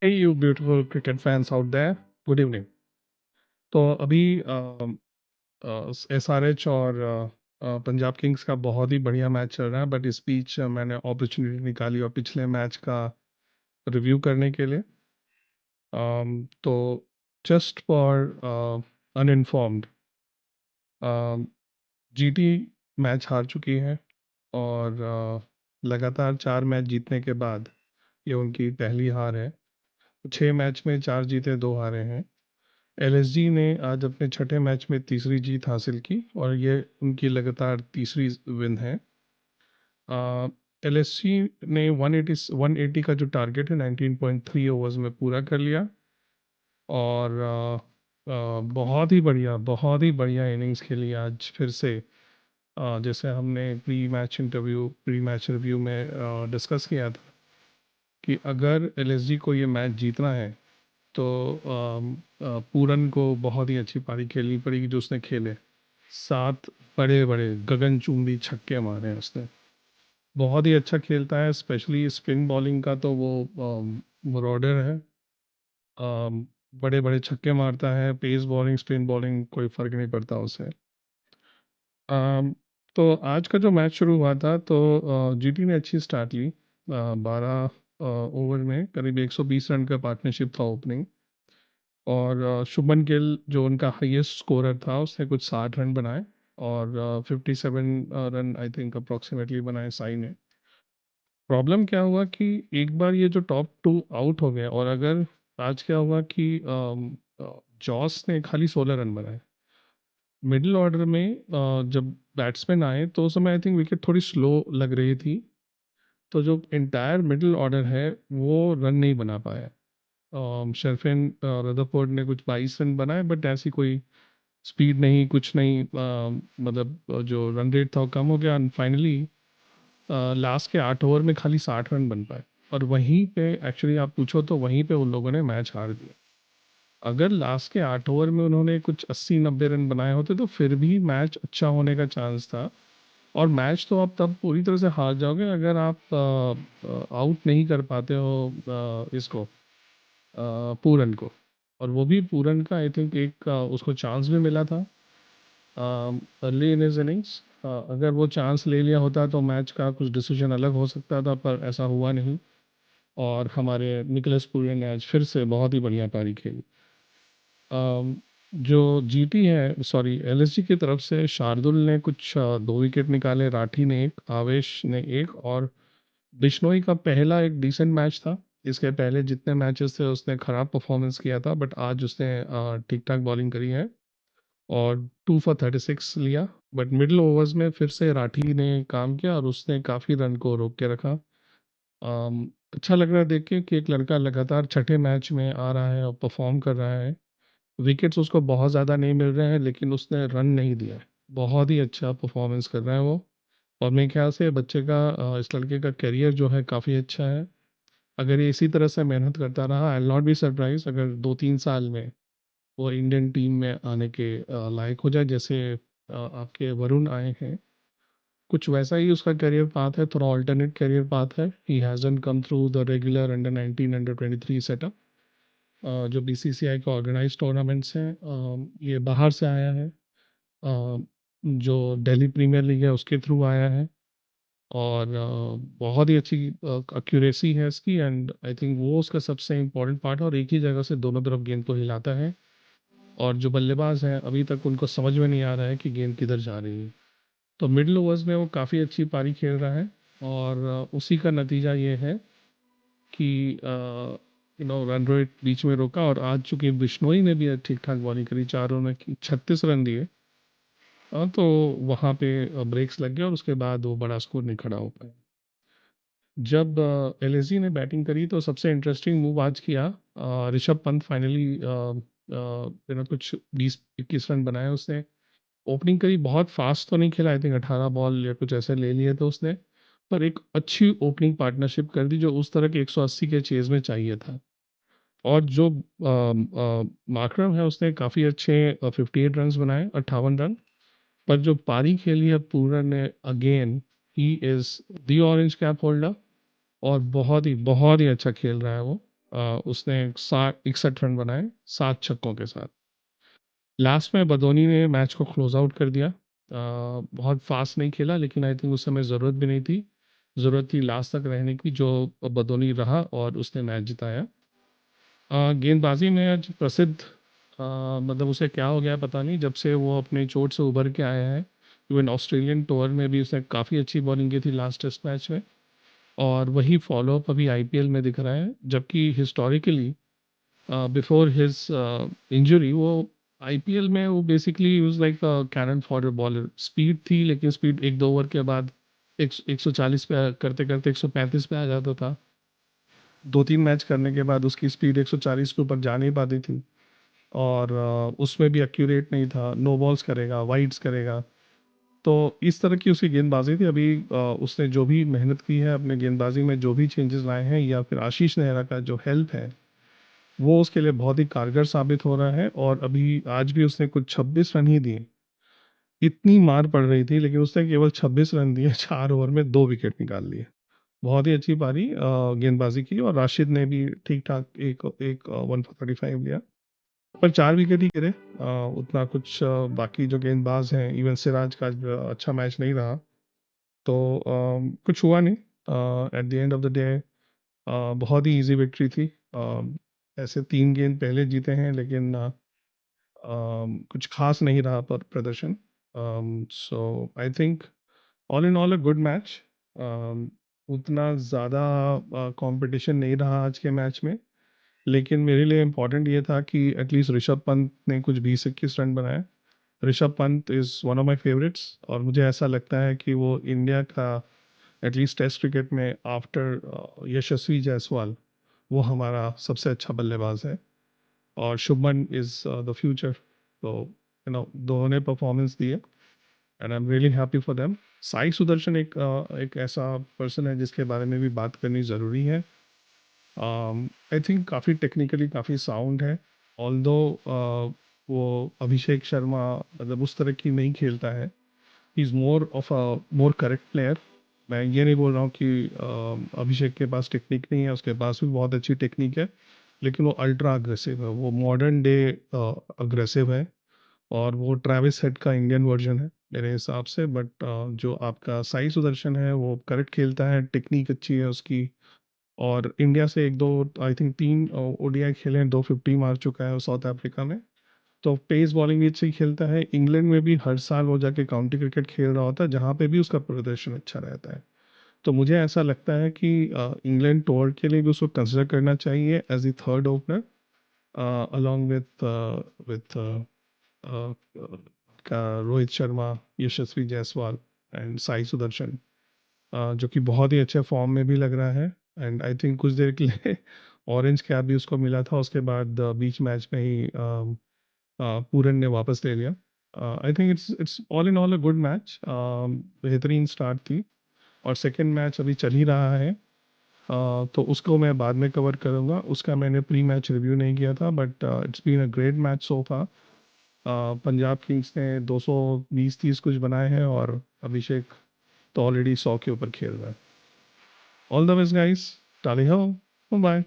Hey, you beautiful cricket fans out there. Good evening. तो अभी SRH और Punjab Kings का बहुत ही बढ़िया मैच चल रहा है, बट इस बीच मैंने अपॉर्चुनिटी निकाली और पिछले मैच का रिव्यू करने के लिए। तो just for uninformed, GT match हार चुकी है और लगातार 4 मैच जीतने के बाद ये उनकी पहली हार है। 6 मैच में 4 जीते 2 हारे हैं। एलएसजी ने आज अपने छठे मैच में तीसरी जीत हासिल की और ये उनकी लगातार तीसरी विन है। एलएसजी ने 180 का जो टारगेट है 19.3 ओवर्स में पूरा कर लिया और बहुत ही बढ़िया इनिंग्स खेली आज फिर से। जैसे हमने प्री मैच रिव्यू में डिस्कस किया था कि अगर एलएसजी को ये मैच जीतना है तो पूरन को बहुत ही अच्छी पारी खेलनी पड़ेगी जो उसने खेले। 7 बड़े बड़े गगनचुंबी छक्के मारे हैं उसने। बहुत ही अच्छा खेलता है, स्पेशली स्पिन बॉलिंग का तो वो मरॉडर है। बड़े बड़े छक्के मारता है, पेस बॉलिंग स्पिन बॉलिंग कोई फर्क नहीं पड़ता उसे। अम, तो आज का जो मैच शुरू हुआ था तो जीटी ने अच्छी स्टार्ट ली। 12 ओवर में करीब 120 रन का पार्टनरशिप था ओपनिंग। और शुभमन गिल जो उनका हाईएस्ट स्कोरर था उसने कुछ 60 रन बनाए और 57 रन आई थिंक अप्रोक्सीमेटली बनाए साई ने। प्रॉब्लम क्या हुआ कि एक बार ये जो टॉप 2 आउट हो गए और अगर आज क्या हुआ कि जॉस ने खाली 16 रन बनाए। मिडिल ऑर्डर में जब बैट्समैन आए तो उस समय आई थिंक विकेट थोड़ी स्लो लग रही थी, तो जो इंटायर मिडिल ऑर्डर है वो रन नहीं बना पाया। शर्फिन रदरफोर्ड ने कुछ 22 रन बनाए बट ऐसी कोई स्पीड नहीं, कुछ नहीं। मतलब जो रन रेट था वो कम हो गया एंड फाइनली लास्ट के 8 ओवर में खाली 60 रन बन पाए। और वहीं पे एक्चुअली आप पूछो तो वहीं पे उन लोगों ने मैच हार दिया। अगर लास्ट के 8 ओवर में उन्होंने कुछ 80-90 रन बनाए होते तो फिर भी मैच अच्छा होने का चांस था। और मैच तो आप तब पूरी तरह से हार जाओगे अगर आप आउट नहीं कर पाते हो इसको, पूरन को। और वो भी पूरन का आई थिंक एक उसको चांस भी मिला था अर्ली इन हिज इनिंग्स। अगर वो चांस ले लिया होता तो मैच का कुछ डिसीजन अलग हो सकता था, पर ऐसा हुआ नहीं। और हमारे निकोलस पूरन ने आज फिर से बहुत ही बढ़िया पारी खेली। अम, जो जीटी है, सॉरी एलएसजी की तरफ से शार्दुल ने कुछ 2 विकेट निकाले, राठी ने एक, आवेश ने एक और बिश्नोई का पहला एक डिसेंट मैच था। इसके पहले जितने मैचेस थे उसने खराब परफॉर्मेंस किया था, बट आज उसने ठीक ठाक बॉलिंग करी है और 2 for 36 लिया। बट मिडिल ओवर्स में फिर से राठी ने काम किया और उसने काफ़ी रन को रोक के रखा। अच्छा लग रहा है देख के कि एक लड़का लगातार छठे मैच में आ रहा है और परफॉर्म कर रहा है। विकेट्स उसको बहुत ज़्यादा नहीं मिल रहे हैं लेकिन उसने रन नहीं दिया है। बहुत ही अच्छा परफॉर्मेंस कर रहा है वो। और मेरे ख्याल से बच्चे का इस लड़के का करियर जो है काफ़ी अच्छा है। अगर ये इसी तरह से मेहनत करता रहा, I will not be surprise अगर 2-3 साल में वो इंडियन टीम में आने के लायक हो जाए, जैसे आपके वरुण आए हैं। कुछ वैसा ही उसका करियर पाथ है, थोड़ा ऑल्टरनेट करियर पाथ है। He hasn't come through the regular under 19 under 23 setup जो बीसीसीआई का ऑर्गेनाइज टूर्नामेंट्स हैं। ये बाहर से आया है। जो दिल्ली प्रीमियर लीग है उसके थ्रू आया है और बहुत ही अच्छी एक्यूरेसी है इसकी एंड आई थिंक वो उसका सबसे इम्पोर्टेंट पार्ट है। और एक ही जगह से दोनों तरफ गेंद को हिलाता है और जो बल्लेबाज हैं अभी तक उनको समझ में नहीं आ रहा है कि गेंद किधर जा रही है। तो मिडिल ओवर्स में वो काफ़ी अच्छी पारी खेल रहा है और उसी का नतीजा ये है कि रन रेट बीच में रोका। और आज चूंकि बिश्नोई ने भी ठीक ठाक बॉलिंग करी, 4 ओवर में 36 रन दिए, तो वहाँ पे ब्रेक्स लग गए और उसके बाद वो बड़ा स्कोर नहीं खड़ा हो पाया। जब एलएसजी ने बैटिंग करी तो सबसे इंटरेस्टिंग मूव आज किया ऋषभ पंत। फाइनली कुछ 20-21 रन बनाए उसने। ओपनिंग करी, बहुत फास्ट तो नहीं खेला, आई थिंक 18 बॉल या कुछ ऐसे ले लिए थे उसने, पर एक अच्छी ओपनिंग पार्टनरशिप कर दी जो उस तरह के 180 के चेज में चाहिए था। और जो मार्करम है उसने काफ़ी अच्छे 58 रन बनाए, 58 रन। पर जो पारी खेली है पूरन ने, again he is the orange cap holder और बहुत ही अच्छा खेल रहा है वो। उसने 61 रन बनाए 7 छक्कों के साथ। लास्ट में बदोनी ने मैच को क्लोज आउट कर दिया। बहुत फास्ट नहीं खेला, लेकिन आई थिंक उस समय ज़रूरत भी नहीं थी। ज़रूरत थी लास्ट तक रहने की, जो बदोनी रहा और उसने मैच जिताया। गेंदबाजी में आज प्रसिद्ध, मतलब उसे क्या हो गया पता नहीं, जब से वो अपने चोट से उभर के आया है। इवन ऑस्ट्रेलियन टूर में भी उसने काफ़ी अच्छी बॉलिंग की थी लास्ट टेस्ट मैच में, और वही फॉलोअप अभी आईपीएल में दिख रहा है। जबकि हिस्टोरिकली बिफोर हिज इंजरी वो आईपीएल में वो basically use like cannon fodder bowler. Speed थी, लेकिन स्पीड 1-2 ओवर के बाद 140 पे करते करते 135 पे आ जाता था। 2-3 मैच करने के बाद उसकी स्पीड 140 के ऊपर जा नहीं पाती थी, और उसमें भी एक्यूरेट नहीं था। नो बॉल्स करेगा, वाइड्स करेगा। तो इस तरह की उसकी गेंदबाजी थी। अभी उसने जो भी मेहनत की है अपने गेंदबाजी में, जो भी चेंजेस लाए हैं, या फिर आशीष नेहरा का जो हेल्प है, वो उसके लिए बहुत ही कारगर साबित हो रहा है। और अभी आज भी उसने कुछ 26 रन ही दिए। इतनी मार पड़ रही थी, लेकिन उसने केवल 26 रन दिए, 4 ओवर में 2 विकेट निकाल लिए। बहुत ही अच्छी पारी गेंदबाजी की। और राशिद ने भी ठीक ठाक एक एक 135 लिया, पर 4 विकेट ही गिरे। उतना कुछ बाकी जो गेंदबाज हैं, इवन सिराज का अच्छा मैच नहीं रहा। तो कुछ हुआ नहीं। At the end of the day बहुत ही इजी विक्ट्री थी। ऐसे 3 गेंद पहले जीते हैं, लेकिन कुछ खास नहीं रहा पर प्रदर्शन। So I think all in all a good match. उतना ज़्यादा कंपटीशन नहीं रहा आज के मैच में, लेकिन मेरे लिए इम्पोर्टेंट ये था कि एटलीस्ट ऋषभ पंत ने कुछ 20-21 रन बनाए। Rishabh Pant is one of my favourites, और मुझे ऐसा लगता है कि वो इंडिया का एटलीस्ट टेस्ट क्रिकेट में आफ्टर यशस्वी जायसवाल वो हमारा सबसे अच्छा बल्लेबाज है। और शुभमन इज़ द फ्यूचर। तो दोनों ने परफॉर्मेंस दी है, and I am really happy for them. Sai Sudarshan एक ऐसा पर्सन है जिसके बारे में भी बात करनी ज़रूरी है। आई थिंक काफ़ी टेक्निकली काफ़ी साउंड है। ऑल्दो वो अभिषेक शर्मा मतलब उस तरह की नहीं खेलता है। He is more of a more correct player. मैं ये नहीं बोल रहा हूँ कि अभिषेक के पास टेक्निक नहीं है, उसके पास भी बहुत अच्छी टेक्निक है, लेकिन वो अल्ट्रा अग्रेसिव है, वो मॉडर्न डे अग्रेसिव है। और वो ट्रैविस हेड का इंडियन वर्जन है मेरे हिसाब से। बट जो आपका साई सुदर्शन है वो करेक्ट खेलता है, टेक्निक अच्छी है उसकी। और इंडिया से एक दो, आई थिंक 3 ओडीआई खेले हैं, 250 मार चुका है वो साउथ अफ्रीका में। तो पेस बॉलिंग भी अच्छी खेलता है। इंग्लैंड में भी हर साल वो जाके काउंटी क्रिकेट खेल रहा होता है, जहाँ पे भी उसका प्रदर्शन अच्छा रहता है। तो मुझे ऐसा लगता है कि इंग्लैंड टूर के लिए भी उसको कंसिडर करना चाहिए as the third opener, along with का रोहित शर्मा, यशस्वी जायसवाल एंड साई सुदर्शन, जो कि बहुत ही अच्छे फॉर्म में भी लग रहा है। एंड आई थिंक कुछ देर के लिए ऑरेंज कैप भी उसको मिला था, उसके बाद बीच मैच में ही पूरन ने वापस ले लिया। I think it's all in all a good match. बेहतरीन स्टार्ट थी, और सेकेंड मैच अभी चल ही रहा है। तो उसको मैं बाद में कवर करूँगा। उसका मैंने प्री मैच रिव्यू नहीं किया था, but it's been a great match so far. Punjab Kings ने 220-30 कुछ बनाए हैं, और अभिषेक तो ऑलरेडी 100 के ऊपर खेल रहा है। ऑल द बेस्ट गाइस, टाली हो, बाय।